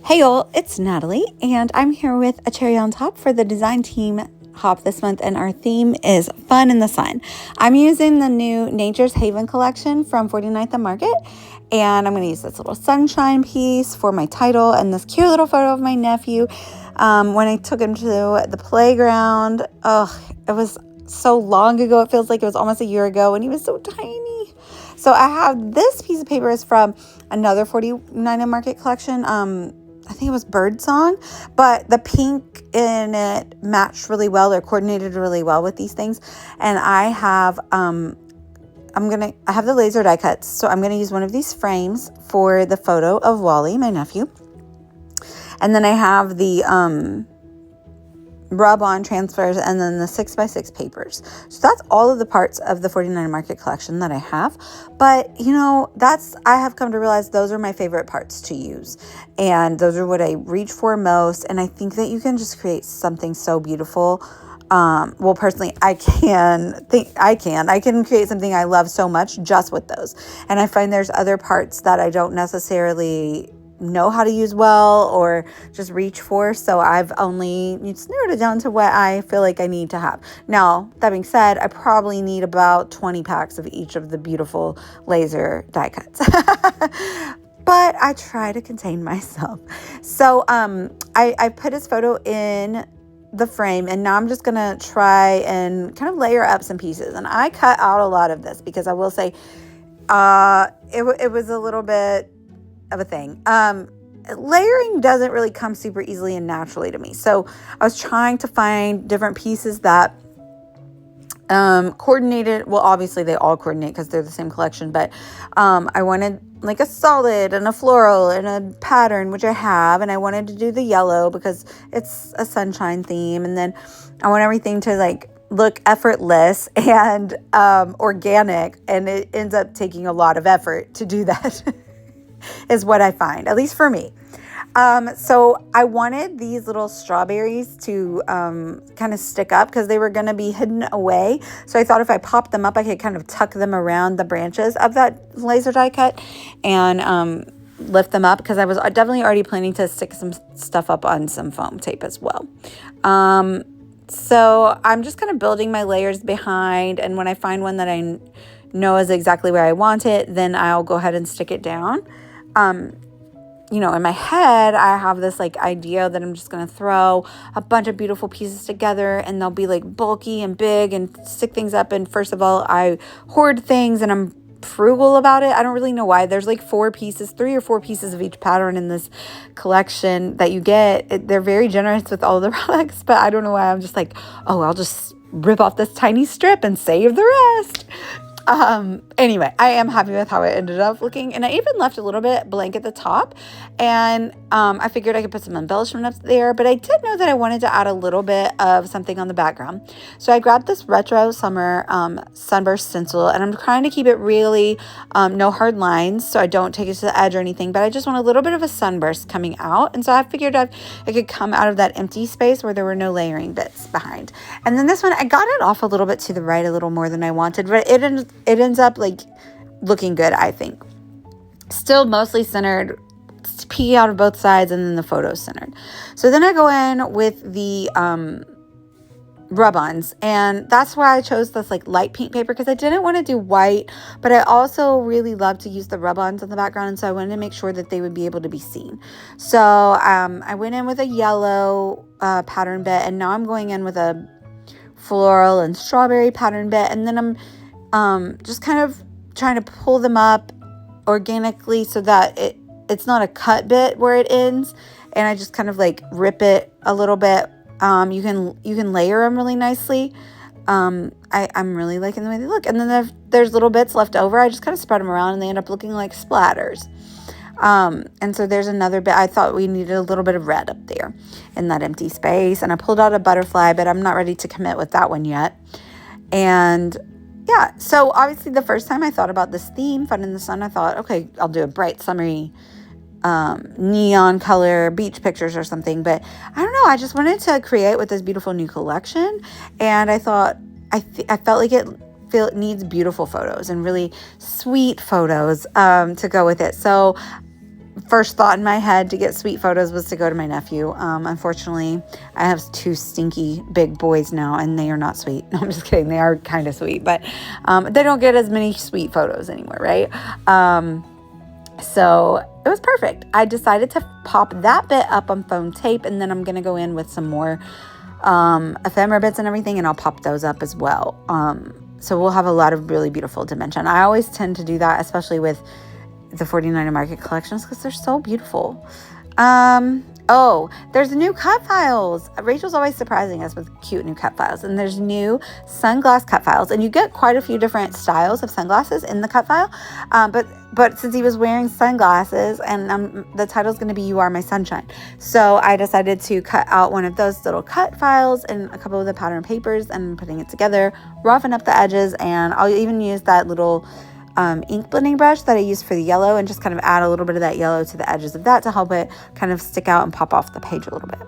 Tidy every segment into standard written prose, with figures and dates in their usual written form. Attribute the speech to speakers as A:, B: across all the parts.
A: Hey y'all, it's Natalie, and I'm here with a cherry on top for the design team hop this month, and our theme is fun in the sun. I'm using the new Nature's Haven collection from 49th and Market, and I'm going to use this little sunshine piece for my title and this cute little photo of my nephew when I took him to the playground. Oh, it was so long ago. It feels like it was almost a year ago, and he was so tiny. So I have this piece of paper is from another 49th and Market collection. I think it was Birdsong, but the pink in it matched really well. They're coordinated really well with these things. And I have, I have the laser die cuts. So I'm going to use one of these frames for the photo of Wally, my nephew. And then I have the, rub-on transfers, and then the 6x6 papers. So that's all of the parts of the 49 Market collection that I have. But I have come to realize those are my favorite parts to use, and those are what I reach for most. And I think that you can just create something so beautiful. Well, personally, I can create something I love so much just with those. And I find there's other parts that I don't necessarily know how to use well or just reach for, so I've only narrowed it down to what I feel like I need to have. Now, that being said, I probably need about 20 packs of each of the beautiful laser die cuts. But I try to contain myself. So I put his photo in the frame, and now I'm just gonna try and kind of layer up some pieces. And I cut out a lot of this because I will say it was a little bit of a thing. Layering doesn't really come super easily and naturally to me. So I was trying to find different pieces that coordinated. Well, obviously they all coordinate because they're the same collection, but I wanted like a solid and a floral and a pattern, which I have, and I wanted to do the yellow because it's a sunshine theme, and then I want everything to like look effortless and organic, and it ends up taking a lot of effort to do that. Is what I find, at least for me. So I wanted these little strawberries to kind of stick up because they were going to be hidden away. So I thought if I popped them up, I could kind of tuck them around the branches of that laser die cut and lift them up, because I was definitely already planning to stick some stuff up on some foam tape as well. So I'm just kind of building my layers behind, and when I find one that I know is exactly where I want it, then I'll go ahead and stick it down. In my head, I have this like idea that I'm just going to throw a bunch of beautiful pieces together, and they'll be like bulky and big and stick things up. And first of all, I hoard things and I'm frugal about it. I don't really know why. There's like 3 or 4 pieces of each pattern in this collection that you get. They're very generous with all the products, but I don't know why I'm just like, oh, I'll just rip off this tiny strip and save the rest. Anyway, I am happy with how it ended up looking, and I even left a little bit blank at the top, and I figured I could put some embellishment up there, but I did know that I wanted to add a little bit of something on the background. So I grabbed this retro summer sunburst stencil, and I'm trying to keep it really no hard lines so I don't take it to the edge or anything, but I just want a little bit of a sunburst coming out. And so I figured I could come out of that empty space where there were no layering bits behind. And then this one, I got it off a little bit to the right, a little more than I wanted, but it ends up like looking good, I think. Still mostly centered, peeking out of both sides, and then the photo's centered. So then I go in with the rub-ons, and that's why I chose this like light pink paper, because I didn't want to do white, but I also really love to use the rub-ons in the background, and so I wanted to make sure that they would be able to be seen. So I went in with a yellow pattern bit, and now I'm going in with a floral and strawberry pattern bit, and then I'm just kind of trying to pull them up organically so that it's not a cut bit where it ends, and I just kind of like rip it a little bit. You can layer them really nicely. I'm really liking the way they look. And then there's little bits left over. I just kind of spread them around, and they end up looking like splatters. And so there's another bit. I thought we needed a little bit of red up there in that empty space, and I pulled out a butterfly, but I'm not ready to commit with that one yet. And yeah, so obviously the first time I thought about this theme, Fun in the Sun, I thought, okay, I'll do a bright, summery, neon color beach pictures or something. But I don't know, I just wanted to create with this beautiful new collection. And I thought, I felt like it needs beautiful photos and really sweet photos to go with it. So first thought in my head to get sweet photos was to go to my nephew. Unfortunately, I have 2 stinky big boys now, and they are not sweet. No, I'm just kidding. They are kind of sweet, but they don't get as many sweet photos anymore, right? So it was perfect. I decided to pop that bit up on foam tape, and then I'm going to go in with some more ephemera bits and everything, and I'll pop those up as well. So we'll have a lot of really beautiful dimension. I always tend to do that, especially with the 49er Market collections, because they're so beautiful. Oh, there's new cut files. Rachel's always surprising us with cute new cut files. And there's new sunglass cut files. And you get quite a few different styles of sunglasses in the cut file. But since he was wearing sunglasses, and the title's going to be You Are My Sunshine. So I decided to cut out one of those little cut files and a couple of the pattern papers and putting it together, roughen up the edges, and I'll even use that little ink blending brush that I used for the yellow and just kind of add a little bit of that yellow to the edges of that to help it kind of stick out and pop off the page a little bit.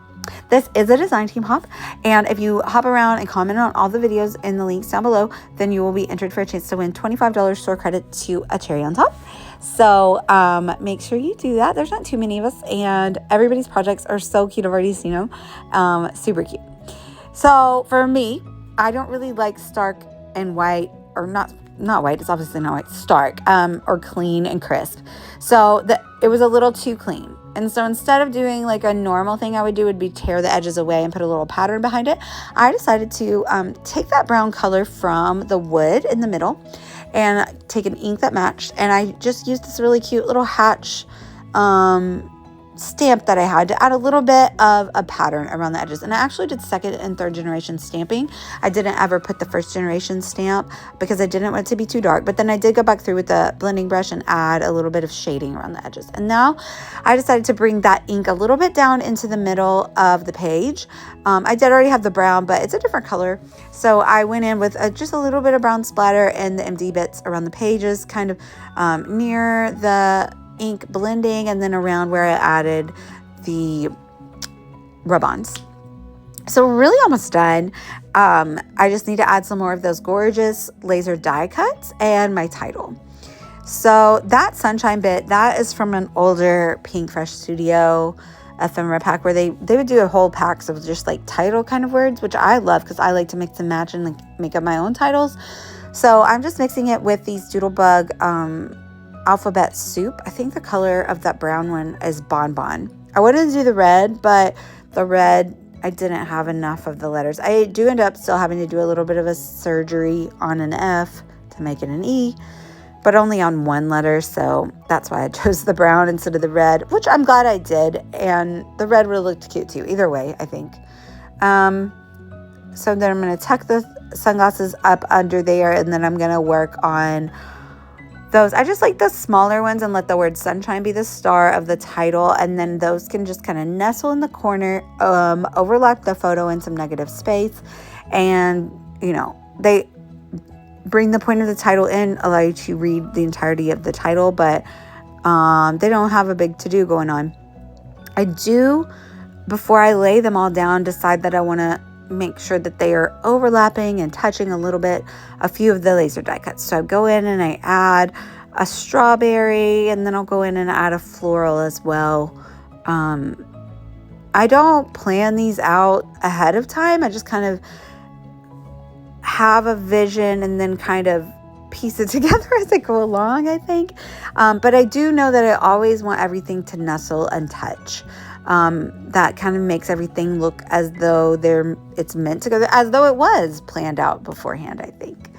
A: This is a design team hop, and if you hop around and comment on all the videos in the links down below, then you will be entered for a chance to win $25 store credit to a cherry on top. So make sure you do that. There's not too many of us, and everybody's projects are so cute. I've already seen them. Super cute. So for me, I don't really like stark and white, or not white, it's obviously not white, stark, or clean and crisp. So it was a little too clean. And so instead of doing like a normal thing I would do would be tear the edges away and put a little pattern behind it, I decided to take that brown color from the wood in the middle and take an ink that matched. And I just used this really cute little hatch stamp that I had to add a little bit of a pattern around the edges. And I actually did 2nd and 3rd generation stamping. I didn't ever put the 1st generation stamp because I didn't want it to be too dark. But then I did go back through with the blending brush and add a little bit of shading around the edges. And now I decided to bring that ink a little bit down into the middle of the page. I did already have the brown, but it's a different color. So I went in with just a little bit of brown splatter and the empty bits around the pages, kind of near the ink blending, and then around where I added the rub-ons. So we're really almost done. I just need to add some more of those gorgeous laser die cuts and my title. So that sunshine bit, that is from an older Pink Fresh Studio ephemera pack where they would do a whole packs of just like title kind of words, which I love because I like to mix and match and like make up my own titles. So I'm just mixing it with these Doodlebug alphabet soup. I think the color of that brown one is Bonbon. I wanted to do the red, but the red, I didn't have enough of the letters. I do end up still having to do a little bit of a surgery on an F to make it an E, but only on one letter. So that's why I chose the brown instead of the red, which I'm glad I did. And the red really looked cute too. Either way, I think. So then I'm going to tuck the sunglasses up under there, and then I'm going to work on those. I just like the smaller ones and let the word sunshine be the star of the title, and then those can just kind of nestle in the corner, overlap the photo in some negative space, and they bring the point of the title in, allow you to read the entirety of the title, but they don't have a big to-do going on. I do, before I lay them all down, decide that I want to make sure that they are overlapping and touching a little bit a few of the laser die cuts. So I go in and I add a strawberry, and then I'll go in and add a floral as well. I don't plan these out ahead of time. I just kind of have a vision and then kind of piece it together as I go along, I think. But I do know that I always want everything to nestle and touch. That kind of makes everything look as though it's meant to go, as though it was planned out beforehand, I think.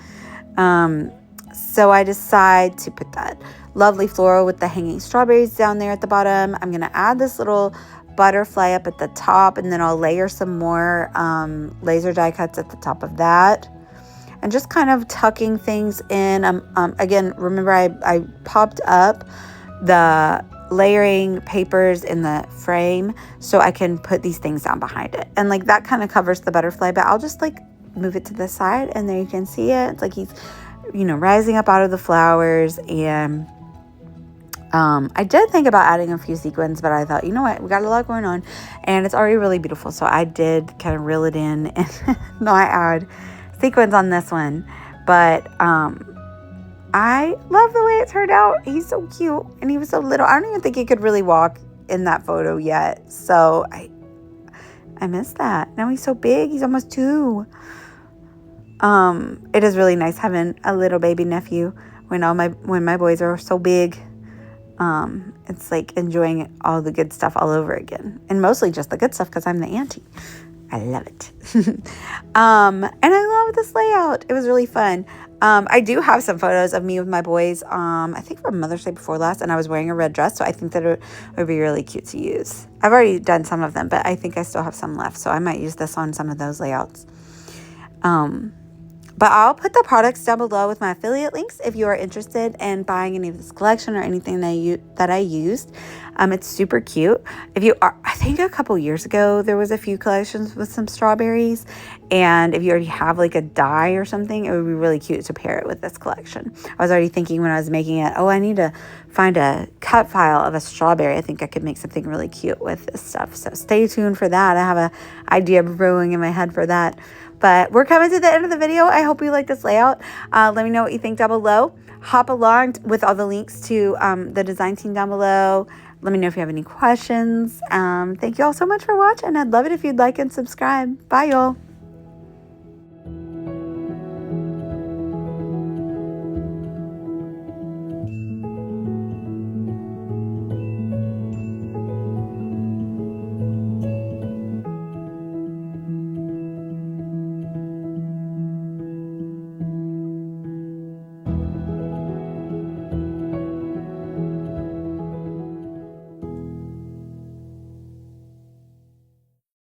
A: So I decide to put that lovely floral with the hanging strawberries down there at the bottom. I'm going to add this little butterfly up at the top, and then I'll layer some more laser die cuts at the top of that. And just kind of tucking things in. Again, remember I popped up the layering papers in the frame so I can put these things down behind it. And like that kind of covers the butterfly, but I'll just like move it to the side, and there you can see it. It's like he's, rising up out of the flowers. And I did think about adding a few sequins, but I thought, you know what, we got a lot going on and it's already really beautiful. So I did kind of reel it in and not add sequins on this one. But I love the way it turned out. He's so cute, and he was so little. I don't even think he could really walk in that photo yet. So I miss that. Now he's so big. He's almost 2. It is really nice having a little baby nephew when my boys are so big. It's like enjoying all the good stuff all over again, and mostly just the good stuff because I'm the auntie. I love it. And I love this layout. It was really fun. I do have some photos of me with my boys, I think from Mother's Day before last, and I was wearing a red dress, so I think that it would be really cute to use. I've already done some of them, but I think I still have some left, so I might use this on some of those layouts. But I'll put the products down below with my affiliate links if you are interested in buying any of this collection or anything that I used. It's super cute. If you are, I think a couple years ago, there was a few collections with some strawberries. And if you already have like a die or something, it would be really cute to pair it with this collection. I was already thinking when I was making it, I need to find a cut file of a strawberry. I think I could make something really cute with this stuff. So stay tuned for that. I have an idea brewing in my head for that. But we're coming to the end of the video. I hope you like this layout. Let me know what you think down below. Hop along with all the links to the design team down below. Let me know if you have any questions. Thank you all so much for watching. I'd love it if you'd like and subscribe. Bye, y'all.